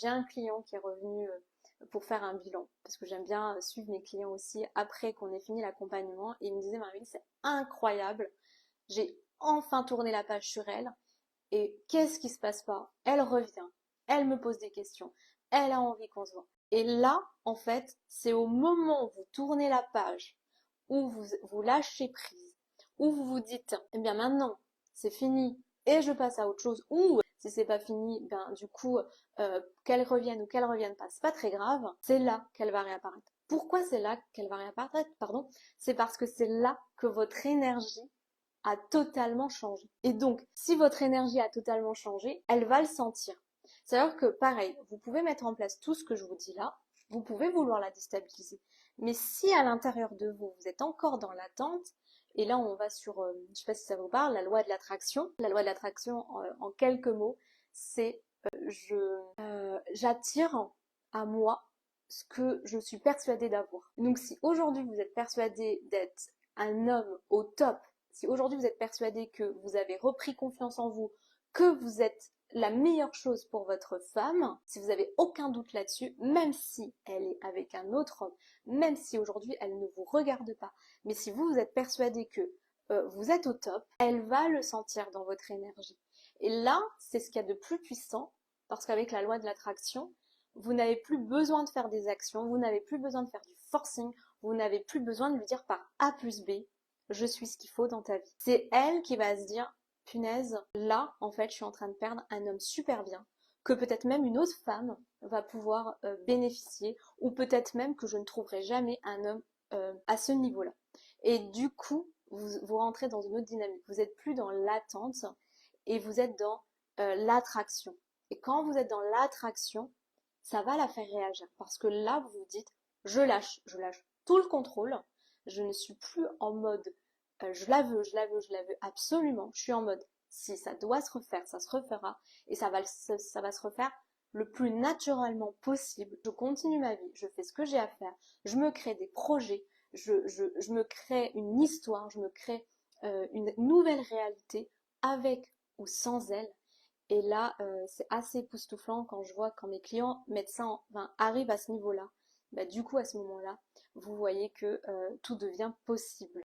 J'ai un client qui est revenu pour faire un bilan, parce que j'aime bien suivre mes clients aussi après qu'on ait fini l'accompagnement, et il me disait Marie, c'est incroyable, j'ai enfin tourné la page sur elle, et qu'est-ce qui se passe pas? Elle revient, elle me pose des questions, elle a envie qu'on se voit. Et là, en fait, c'est au moment où vous tournez la page, où vous lâchez prise, où vous vous dites, eh bien maintenant, c'est fini, et je passe à autre chose, ou si c'est pas fini, ben du coup, qu'elle revienne ou qu'elle revienne pas, c'est pas très grave, c'est là qu'elle va réapparaître. Pourquoi c'est là qu'elle va réapparaître? Pardon, c'est parce que c'est là que votre énergie a totalement changé. Et donc, si votre énergie a totalement changé, elle va le sentir. C'est-à-dire que, pareil, vous pouvez mettre en place tout ce que je vous dis là, vous pouvez vouloir la déstabiliser. Mais si à l'intérieur de vous, vous êtes encore dans l'attente, et là on va sur, je ne sais pas si ça vous parle, la loi de l'attraction. La loi de l'attraction, en quelques mots, c'est j'attire à moi ce que je suis persuadée d'avoir. Donc si aujourd'hui vous êtes persuadé d'être un homme au top, si aujourd'hui vous êtes persuadé que vous avez repris confiance en vous, que vous êtes la meilleure chose pour votre femme, si vous avez aucun doute là-dessus, même si elle est avec un autre homme, même si aujourd'hui elle ne vous regarde pas, mais si vous, vous êtes persuadé que vous êtes au top, elle va le sentir dans votre énergie. Et là, c'est ce qu'il y a de plus puissant, parce qu'avec la loi de l'attraction, vous n'avez plus besoin de faire des actions, vous n'avez plus besoin de faire du forcing, vous n'avez plus besoin de lui dire par A plus B, je suis ce qu'il faut dans ta vie. C'est elle qui va se dire, punaise, là, en fait, je suis en train de perdre un homme super bien, que peut-être même une autre femme va pouvoir bénéficier, ou peut-être même que je ne trouverai jamais un homme à ce niveau-là. Et du coup, vous rentrez dans une autre dynamique. Vous n'êtes plus dans l'attente et vous êtes dans l'attraction. Et quand vous êtes dans l'attraction, ça va la faire réagir. Parce que là, vous vous dites, je lâche tout le contrôle. Je ne suis plus en mode je la veux, je la veux, je la veux absolument. Je suis en mode si ça doit se refaire, ça se refera. Et ça va se refaire le plus naturellement possible. Je continue ma vie, je fais ce que j'ai à faire, je me crée des projets, je me crée une histoire, je me crée une nouvelle réalité avec ou sans elle. Et là, c'est assez époustouflant quand je vois quand mes clients médecins arrivent à ce niveau-là. Bah, du coup, à ce moment-là, vous voyez que tout devient possible.